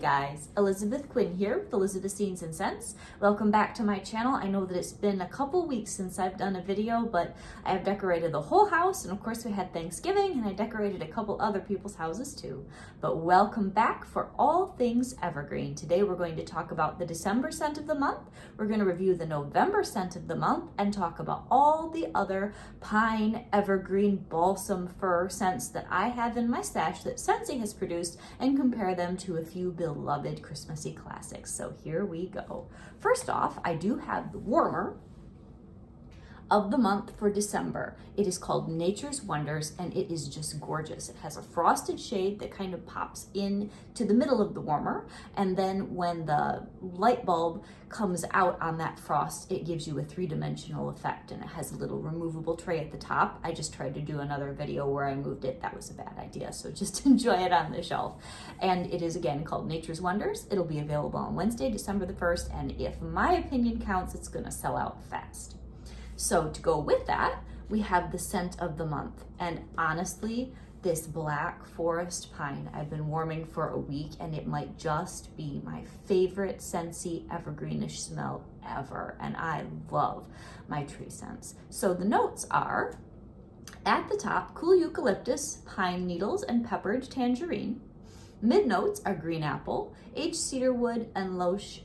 guys, Elizabeth Quinn here with Elizabeth Scenes and Scents. Welcome back to my channel. I know that it's been a couple weeks since I've done a video, but I have decorated the whole house, and of course we had Thanksgiving, and I decorated a couple other people's houses too. But welcome back for all things evergreen. Today we're going to talk about the December scent of the month, we're going to review the November scent of the month, and talk about all the other pine, evergreen, balsam, fir scents that I have in my stash that Scentsy has produced, and compare them to a few beloved Christmassy classics. So here we go. First off, I do have the warmer of the month for December. It is called Nature's Wonders, and it is just gorgeous. It has a frosted shade that kind of pops in to the middle of the warmer, and then when the light bulb comes out on that frost, it gives you a three-dimensional effect, and it has a little removable tray at the top. I just tried to do another video where I moved it. That was a bad idea, so just enjoy it on the shelf. And it is again called Nature's Wonders. It'll be available on Wednesday, December the 1st, and if my opinion counts, it's gonna sell out fast. So to go with that, we have the scent of the month. And honestly, this black forest pine, I've been warming for a week, and it might just be my favorite scentsy evergreenish smell ever. And I love my tree scents. So the notes are, at the top, cool eucalyptus, pine needles, and peppered tangerine. Mid notes are green apple, aged cedarwood, and lush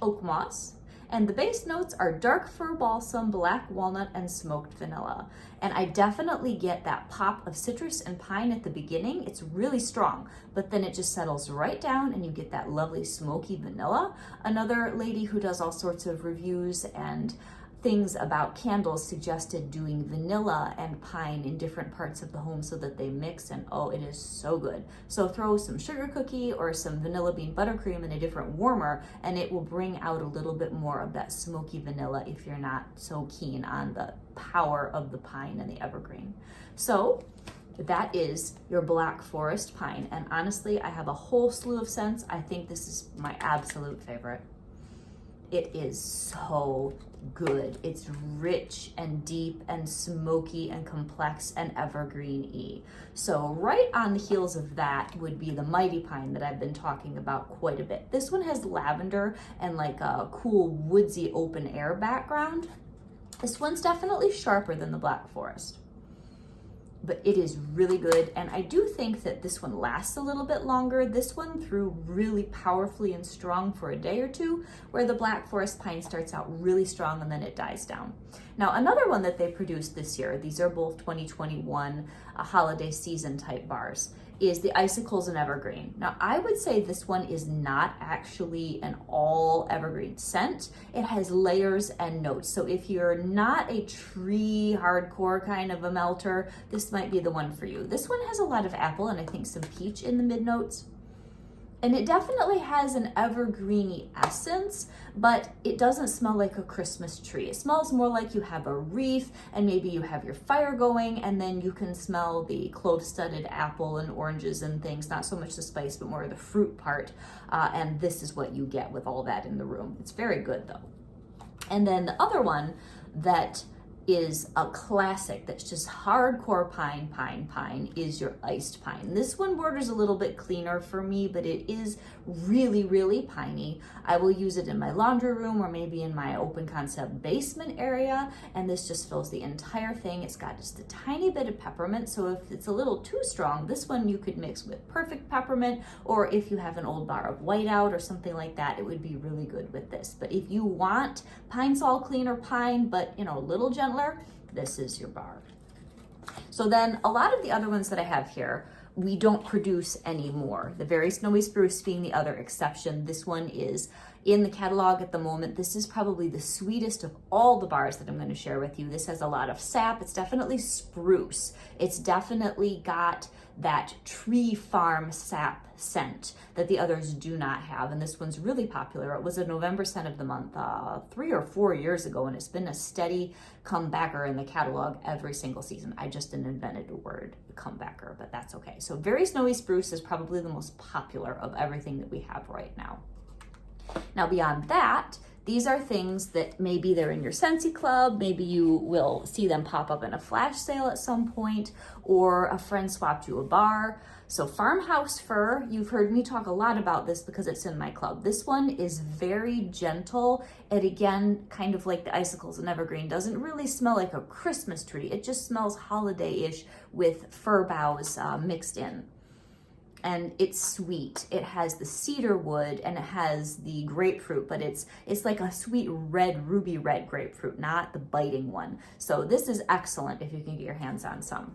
oak moss. And the base notes are dark fir balsam, black walnut, and smoked vanilla. And I definitely get that pop of citrus and pine at the beginning. It's really strong, but then it just settles right down and you get that lovely smoky vanilla. Another lady who does all sorts of reviews and things about candles suggested doing vanilla and pine in different parts of the home so that they mix, and oh, it is so good. So throw some sugar cookie or some vanilla bean buttercream in a different warmer, and it will bring out a little bit more of that smoky vanilla if you're not so keen on the power of the pine and the evergreen. So that is your black forest pine, and honestly, I have a whole slew of scents. I think this is my absolute favorite. It is so good. It's rich and deep and smoky and complex and evergreen-y. So right on the heels of that would be the mighty pine that I've been talking about quite a bit. This one has lavender and like a cool woodsy open air background. This one's definitely sharper than the black forest, but it is really good. And I do think that this one lasts a little bit longer. This one threw really powerfully and strong for a day or two, where the black forest pine starts out really strong and then it dies down. Now, another one that they produced this year, these are both 2021 holiday season type bars, is the Icicles and Evergreen. Now, I would say this one is not actually an all evergreen scent. It has layers and notes. So if you're not a tree hardcore kind of a melter, this might be the one for you. This one has a lot of apple and I think some peach in the mid notes. And it definitely has an evergreeny essence, but it doesn't smell like a Christmas tree. It smells more like you have a wreath and maybe you have your fire going, and then you can smell the clove-studded apple and oranges and things, not so much the spice, but more the fruit part. And this is what you get with all that in the room. It's very good though. And then the other one that is a classic that's just hardcore pine is your iced pine. This one borders a little bit cleaner for me, but it is really, really piney. I will use it in my laundry room or maybe in my open concept basement area, and this just fills the entire thing. It's got just a tiny bit of peppermint, so if it's a little too strong, this one you could mix with perfect peppermint, or if you have an old bar of whiteout or something like that, it would be really good with this. But if you want pine sol cleaner pine, but you know, a little gentler, this is your bar. So then a lot of the other ones that I have here, we don't produce anymore. The Very Snowy Spruce being the other exception. This one is in the catalog at the moment. This is probably the sweetest of all the bars that I'm going to share with you. This has a lot of sap. It's definitely spruce. It's definitely got that tree farm sap scent that the others do not have, and this one's really popular. It was a November scent of the month 3 or 4 years ago, and it's been a steady comebacker in the catalog every single season. I just didn't invent a word, comebacker, but that's okay. So Very Snowy Spruce is probably the most popular of everything that we have right now. Now beyond that, These are things that maybe they're in your Scentsy club, maybe you will see them pop up in a flash sale at some point, or a friend swapped you a bar. So Farmhouse Fur, you've heard me talk a lot about this because it's in my club. This one is very gentle, and again, kind of like the Icicles and Evergreen, doesn't really smell like a Christmas tree. It just smells holiday-ish with fir boughs mixed in. And it's sweet. It has the cedar wood and it has the grapefruit, but it's like a sweet red, ruby red grapefruit, not the biting one. So this is excellent if you can get your hands on some.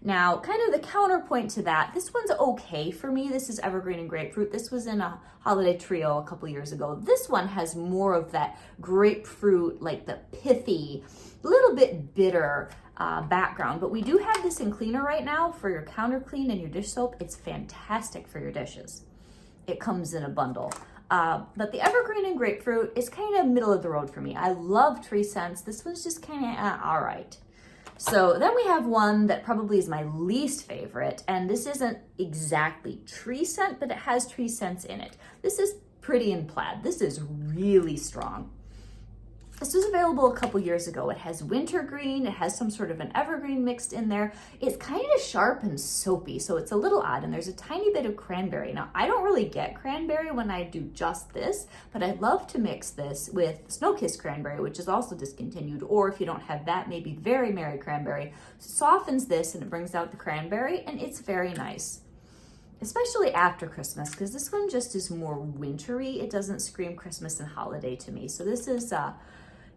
Now, kind of the counterpoint to that, this one's okay for me. This is Evergreen and Grapefruit. This was in a holiday trio a couple years ago. This one has more of that grapefruit, like the pithy, little bit bitter background. But we do have this in cleaner right now for your counter clean and your dish soap. It's fantastic for your dishes. It comes in a bundle. But the Evergreen and Grapefruit is kind of middle of the road for me. I love tree scents. This one's just kind of all right. So then we have one that probably is my least favorite, and this isn't exactly tree scent, but it has tree scents in it. This is Pretty in Plaid. This is really strong. This was available a couple years ago. It has wintergreen, it has some sort of an evergreen mixed in there. It's kind of sharp and soapy, so it's a little odd, and there's a tiny bit of cranberry. Now, I don't really get cranberry when I do just this, but I love to mix this with Snow Kiss Cranberry, which is also discontinued, or if you don't have that, maybe Very Merry Cranberry. Softens this and it brings out the cranberry, and it's very nice. Especially after Christmas, because this one just is more wintry. It doesn't scream Christmas and holiday to me. So this is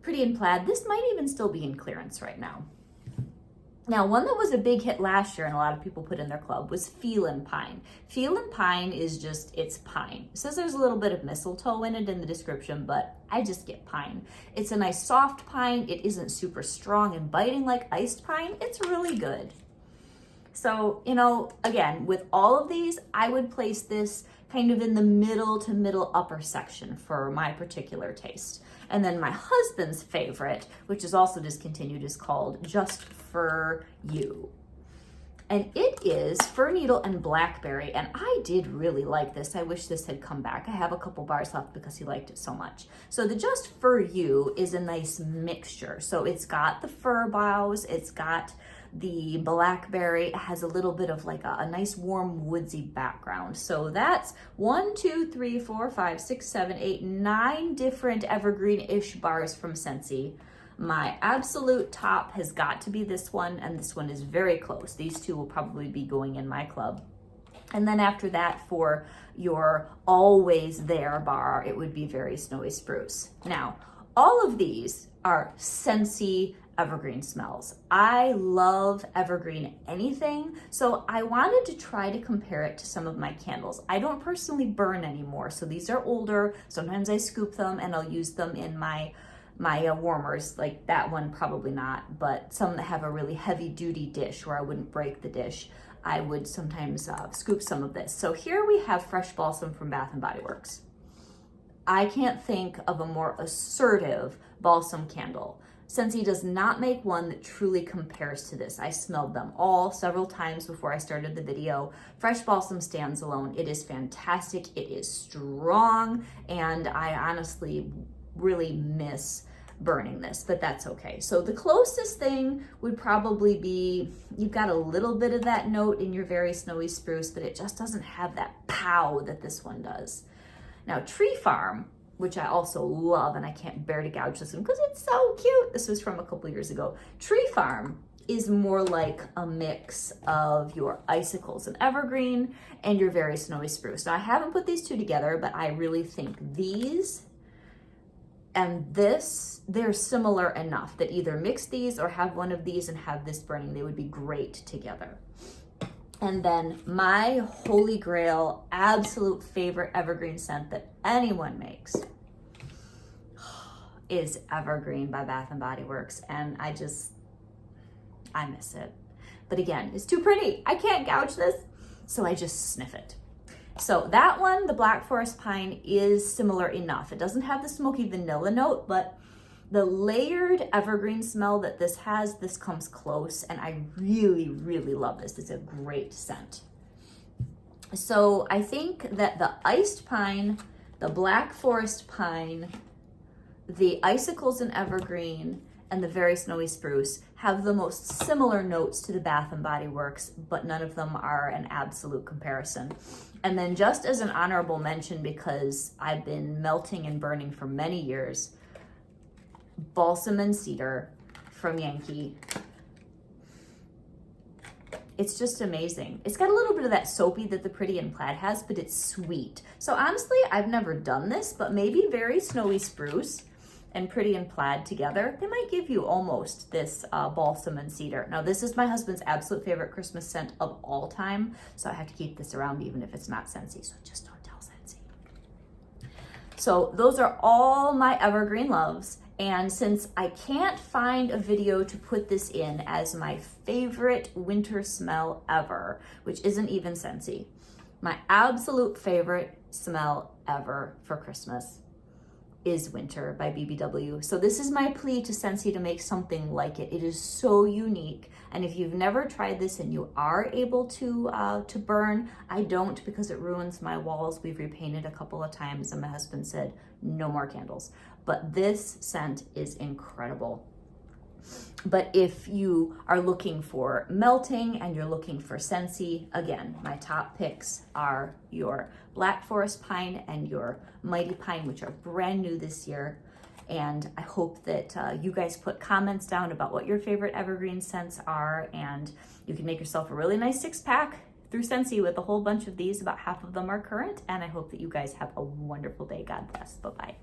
Pretty in Plaid. This might even still be in clearance right now. Now, one that was a big hit last year and a lot of people put in their club was Feelin' Pine. Feelin' Pine is just, it's pine. It says there's a little bit of mistletoe in it in the description, but I just get pine. It's a nice soft pine. It isn't super strong and biting like iced pine. It's really good. So, you know, again, with all of these, I would place this kind of in the middle to middle upper section for my particular taste. And then my husband's favorite, which is also discontinued, is called Just For You. And it is Fir, Needle and Blackberry. And I did really like this. I wish this had come back. I have a couple bars left because he liked it so much. So the Just For You is a nice mixture. So it's got the fir boughs, it's got the blackberry, it has a little bit of like a nice warm woodsy background. So that's 1, 2, 3, 4, 5, 6, 7, 8, 9 different evergreen-ish bars from Scentsy. My absolute top has got to be this one, and this one is very close. These two will probably be going in my club. And then after that, for your always there bar, it would be Very Snowy Spruce. Now, all of these are Scentsy evergreen smells. I love evergreen anything, so I wanted to try to compare it to some of my candles. I don't personally burn anymore, so these are older. Sometimes I scoop them and I'll use them in my warmers, like that one probably not, but some that have a really heavy duty dish where I wouldn't break the dish, I would sometimes scoop some of this. So here we have Fresh Balsam from Bath & Body Works. I can't think of a more assertive balsam candle. Scentsy does not make one that truly compares to this. I smelled them all several times before I started the video. Fresh Balsam stands alone. It is fantastic. It is strong, and I honestly really miss burning this, but that's okay. So the closest thing would probably be, you've got a little bit of that note in your Very Snowy Spruce, but it just doesn't have that pow that this one does. Now, Tree Farm, which I also love, and I can't bear to gouge this one because it's so cute. This was from a couple years ago. Tree Farm is more like a mix of your Icicles and Evergreen and your Very Snowy Spruce. Now, I haven't put these two together, but I really think these and this, they're similar enough that either mix these or have one of these and have this burning. They would be great together. And then my holy grail, absolute favorite evergreen scent that anyone makes is Evergreen by Bath & Body Works. And I miss it. But again, it's too pretty. I can't gouge this, so I just sniff it. So that one, the Black Forest Pine, is similar enough. It doesn't have the smoky vanilla note, but the layered evergreen smell that this has, this comes close, and I really, really love this. It's a great scent. So I think that the iced pine, the Black Forest Pine, the Icicles and Evergreen and the Very Snowy Spruce have the most similar notes to the Bath & Body Works, but none of them are an absolute comparison. And then just as an honorable mention, because I've been melting and burning for many years, Balsam and Cedar from Yankee. It's just amazing. It's got a little bit of that soapy that the Pretty in Plaid has, but it's sweet. So honestly, I've never done this, but maybe Very Snowy Spruce and Pretty in Plaid together, they might give you almost this Balsam and Cedar. Now, this is my husband's absolute favorite Christmas scent of all time, so I have to keep this around even if it's not scentsy, so just don't tell Scentsy. So those are all my evergreen loves. And since I can't find a video to put this in as my favorite winter smell ever, which isn't even scentsy, my absolute favorite smell ever for Christmas is Winter by BBW. So this is my plea to Scentsy to make something like it. It is so unique. And if you've never tried this and you are able to burn, I don't, because it ruins my walls. We've repainted a couple of times and my husband said, no more candles. But this scent is incredible. But if you are looking for melting and you're looking for scentsy, again, my top picks are your Black Forest Pine and your Mighty Pine, which are brand new this year. And I hope that you guys put comments down about what your favorite evergreen scents are, and you can make yourself a really nice 6-pack through Scentsy with a whole bunch of these. About half of them are current, and I hope that you guys have a wonderful day. God bless. Bye-bye.